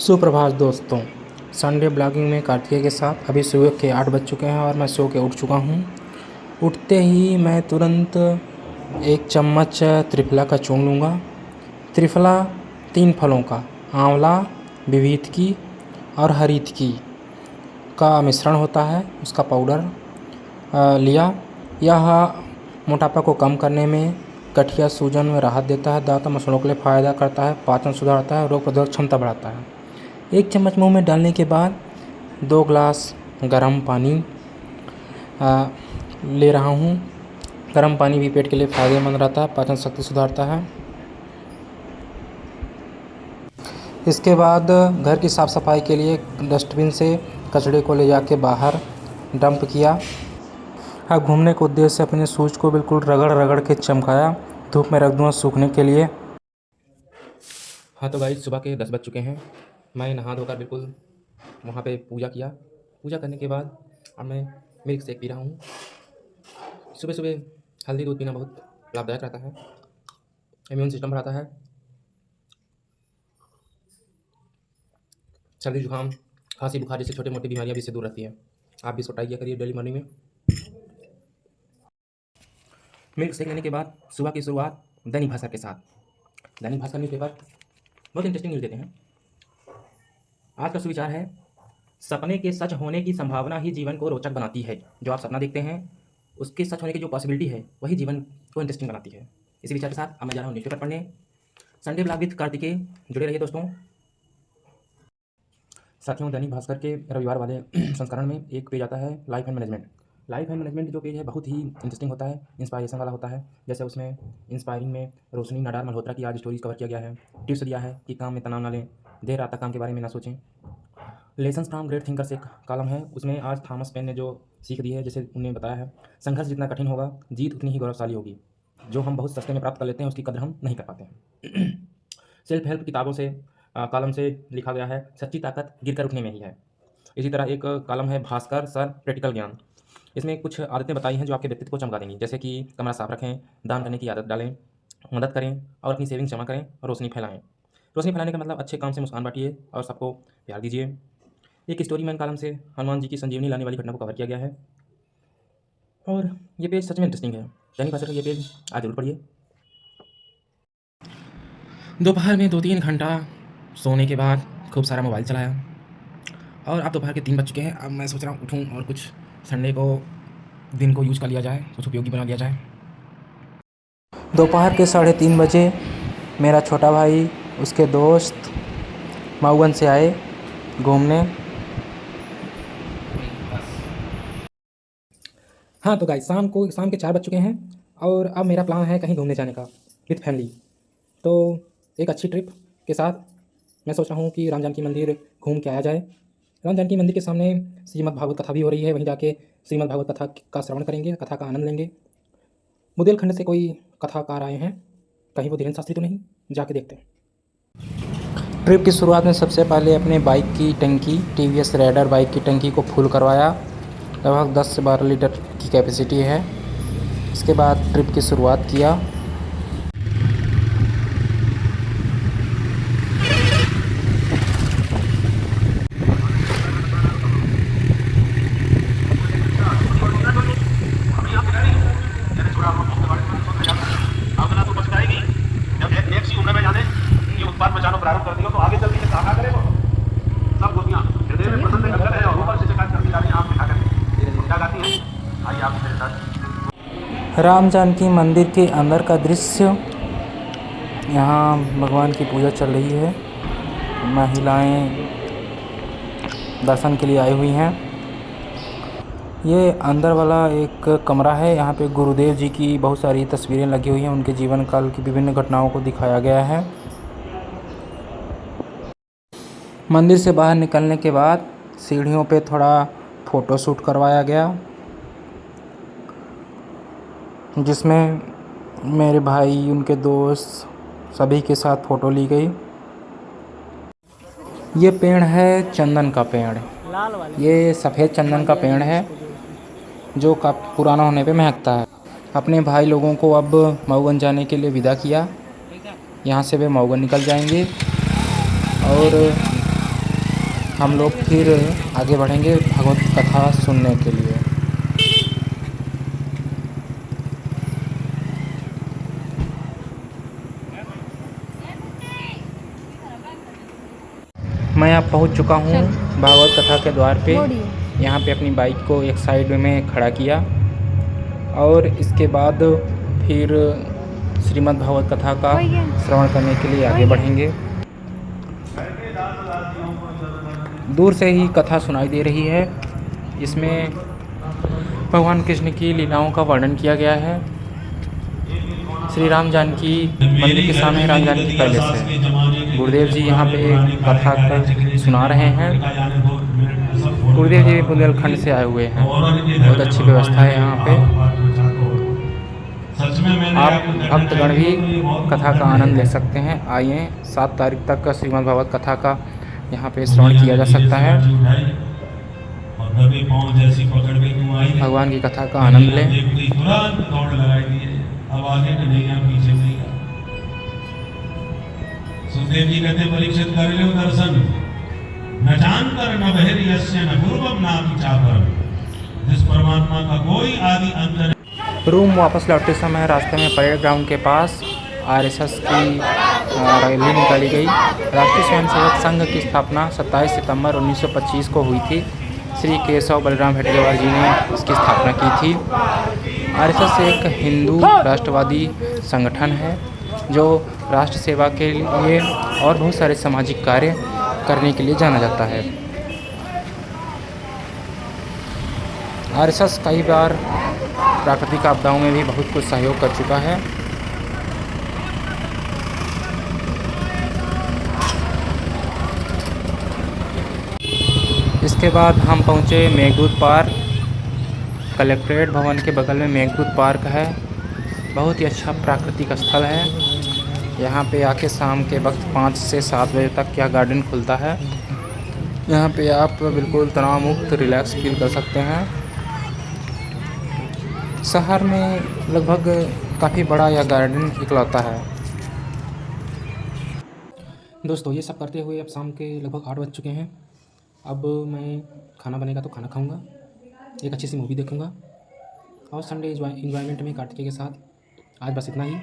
सुप्रभात दोस्तों। Sunday blogging में कार्तिकेय के साथ अभी सुबह के 8 बज चुके हैं और मैं सो के उठ चुका हूँ। उठते ही मैं तुरंत एक चम्मच त्रिफला का चूर्ण लूँगा। त्रिफला 3 फलों का, आंवला, विविधकी और हरितकी का मिश्रण होता है, उसका पाउडर लिया। यह मोटापा को कम करने में, गठिया सूजन में राहत देता है, दांत मसलों के लिए फ़ायदा करता है, पाचन सुधारता है, रोग प्रतिरोधक क्षमता बढ़ाता है। 1 चम्मच मुंह में डालने के बाद 2 ग्लास गर्म पानी ले रहा हूँ। गर्म पानी भी पेट के लिए फ़ायदेमंद रहता है, पाचन शक्ति सुधारता है। इसके बाद घर की साफ़ सफाई के लिए डस्टबिन से कचरे को ले जाके बाहर डंप किया। अब घूमने के उद्देश्य से अपने शूज़ को बिल्कुल रगड़ रगड़ के चमकाया, धूप में रख दूँगा सूखने के लिए। हाँ तो गाइस, सुबह के 10 बज चुके हैं। मैं नहा धोकर बिल्कुल वहाँ पे पूजा किया। पूजा करने के बाद अब मैं मिल्क शेक पी रहा हूँ। सुबह सुबह हल्दी दूध पीना बहुत लाभदायक रहता है, इम्यून सिस्टम बढ़ाता है, सर्दी जुकाम खांसी बुखार जैसे छोटी मोटी बीमारियाँ भी इससे दूर रहती है। आप भी इसको ट्राई किया करिए डेली मॉर्निंग में। मिल्क शेक लेने के बाद सुबह की शुरुआत दैनिक भास्कर के साथ। दैनिक भास्कर न्यूज़पेपर बहुत इंटरेस्टिंग न्यूज़ देते हैं। आज का सुविचार है, सपने के सच होने की संभावना ही जीवन को रोचक बनाती है। जो आप सपना देखते हैं उसके सच होने की जो पॉसिबिलिटी है वही जीवन को इंटरेस्टिंग बनाती है। इसी विचार के साथ अब मैं जा रहा हूँ न्यूज़पेपर पढ़ने। संडे ब्लॉग विद कार्तिकेय, जुड़े रहिए दोस्तों। साथियों, दैनिक भास्कर के रविवार वाले संस्करण में एक पेज आता है life and management. Life and management जो पेज है बहुत ही इंटरेस्टिंग होता है, इंस्पायरेशन वाला होता है। जैसे उसमें इंस्पायरिंग में रोशनी नडार मल्होत्रा की आज स्टोरीज कवर किया गया है। टिप्स दिया है कि काम में तनाव ना लें, देर रात तक काम के बारे में ना सोचें। लेसन्स फ्रॉम ग्रेट थिंकर्स एक कॉलम है, उसमें आज थॉमस पेन ने जो सीख दी है, जैसे उन्हें बताया है, संघर्ष जितना कठिन होगा जीत उतनी ही गौरवशाली होगी। जो हम बहुत सस्ते में प्राप्त कर लेते हैं उसकी कदर हम नहीं कर पाते हैं। सेल्फ हेल्प किताबों से कॉलम से लिखा गया है, सच्ची ताकत गिरकर उठने में ही है। इसी तरह एक कॉलम है भास्कर सर प्रैक्टिकल ज्ञान। इसमें कुछ आदतें बताई हैं जो आपके व्यक्तित्व को चमका देंगी, जैसे कि कमरा साफ रखें, दान करने की आदत डालें, मदद करें और अपनी सेविंग्स जमा करें, रोशनी फैलाएं। रोशनी फैलाने का मतलब अच्छे काम से मुस्कान बांटिए और सबको प्यार दीजिए। एक स्टोरी मैन कॉलम से हनुमान जी की संजीवनी लाने वाली घटना को कवर किया गया है और ये पेज सच में इंटरेस्टिंग है। दैनिक भास्कर का ये पेज आज जरूर पढ़िए। दोपहर में 2-3 घंटा सोने के बाद खूब सारा मोबाइल चलाया और अब दोपहर के 3 बज चुके हैं। अब मैं सोच रहा हूँ उठूँ और कुछ संडे को दिन को यूज़ कर लिया जाए, कुछ उपयोगी बना लिया जाए। दोपहर के 3:30 बजे मेरा छोटा भाई, उसके दोस्त मऊगन से आए घूमने। हाँ तो गाइस, शाम के 4 बज चुके हैं और अब मेरा प्लान है कहीं घूमने जाने का विद फैमिली। तो एक अच्छी ट्रिप के साथ मैं सोच रहा हूँ कि राम जानकी मंदिर घूम के आया जाए। राम जानकी मंदिर के सामने श्रीमद् भागवत कथा भी हो रही है, वहीं जाके श्रीमद् भागवत कथा का श्रवण करेंगे, कथा का आनंद लेंगे। बुंदेलखंड से कोई कथाकार आए हैं, कहीं वो धीरेन्द्र शास्त्री तो नहीं, जाके देखते हैं। ट्रिप की शुरुआत में सबसे पहले अपने बाइक की टंकी, टीवीएस राइडर बाइक की टंकी को फुल करवाया। लगभग 10 से 12 लीटर की कैपेसिटी है। इसके बाद ट्रिप की शुरुआत किया। प्रारंभ कर दिया तो आगे चल के क्या करेगा सब गोतियां हृदय में पसंद है और ऊपर से शिकायत करती जा रही हैं। आप दिखा करके क्या गाती हैं, आइए आप मेरे साथ। राम जानकी मंदिर के अंदर का दृश्य। यहाँ भगवान की पूजा चल रही है, महिलाएं दर्शन के लिए आई हुई हैं। ये अंदर वाला एक कमरा है, यहाँ पे गुरुदेव जी की बहुत सारी तस्वीरें लगी हुई हैं, उनके जीवन काल की विभिन्न घटनाओं को दिखाया गया है। मंदिर से बाहर निकलने के बाद सीढ़ियों पे थोड़ा फ़ोटो शूट करवाया गया, जिसमें मेरे भाई, उनके दोस्त सभी के साथ फ़ोटो ली गई। ये पेड़ है चंदन का पेड़, ये सफ़ेद चंदन का पेड़ है जो काफ़ी पुराना होने पे महकता है। अपने भाई लोगों को अब मऊगन जाने के लिए विदा किया। यहाँ से वे मऊगन निकल जाएंगे और हम लोग फिर आगे बढ़ेंगे भागवत कथा सुनने के लिए। मैं अब पहुंच चुका हूं भागवत कथा के द्वार पे। यहाँ पे अपनी बाइक को एक साइड में खड़ा किया और इसके बाद फिर श्रीमद् भागवत कथा का श्रवण करने के लिए आगे बढ़ेंगे। दूर से ही कथा सुनाई दे रही है। इसमें भगवान कृष्ण की लीलाओं का वर्णन किया गया है। श्री राम जानकी मंदिर के सामने राम जानकी पैलेस है। गुरुदेव जी यहाँ पे कथा सुना रहे हैं। गुरुदेव जी बुंदेलखंड से आए हुए हैं। बहुत अच्छी व्यवस्था है यहाँ पे। आप भक्तगण भी कथा का आनंद ले सकते हैं। आइए 7 तारीख तक का श्रीमद् भागवत कथा का यहाँ पे श्रवण किया जा सकता है। भगवान की कथा का आनंद लें। सुखदेव जी कहते परीक्षित कर लो दर्शन न जानकर न बहिर यस्य न पूर्वम नापि चापरम। जिस परमात्मा का कोई आदि अंत नहीं। रूम वापस लौटते समय रास्ते में परेड ग्राउंड के पास आरएसएस की रैली निकाली गई। राष्ट्रीय स्वयंसेवक संघ की स्थापना 27 सितंबर 1925 को हुई थी। श्री केशव बलराम हेडगेवार जी ने इसकी स्थापना की थी। आरएसएस एक हिंदू राष्ट्रवादी संगठन है जो राष्ट्र सेवा के लिए और बहुत सारे सामाजिक कार्य करने के लिए जाना जाता है। आरएसएस कई बार प्राकृतिक आपदाओं में भी बहुत कुछ सहयोग कर चुका है। इसके बाद हम पहुँचे मेघदूत पार्क। कलेक्ट्रेट भवन के बगल में मेघदूत पार्क है। बहुत ही अच्छा प्राकृतिक स्थल है। यहाँ पे आके शाम के वक्त 5 से 7 बजे तक यह गार्डन खुलता है। यहाँ पे आप बिल्कुल तनाव मुक्त रिलैक्स फील कर सकते हैं। शहर में लगभग काफ़ी बड़ा यह गार्डन इकलौता है। दोस्तों ये सब करते हुए अब शाम के लगभग 8 बज चुके हैं। अब मैं खाना बनेगा तो खाना खाऊंगा, एक अच्छी सी मूवी देखूंगा और संडे इन्जॉयमेंट में कार्तिकेय के साथ। आज बस इतना ही।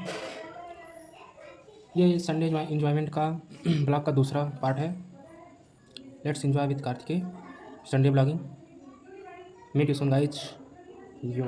ये संडे इन्जॉयमेंट का ब्लॉग का दूसरा पार्ट है। Let's enjoy with Kartikeya Sunday blogging. Meet you soon guys. Yo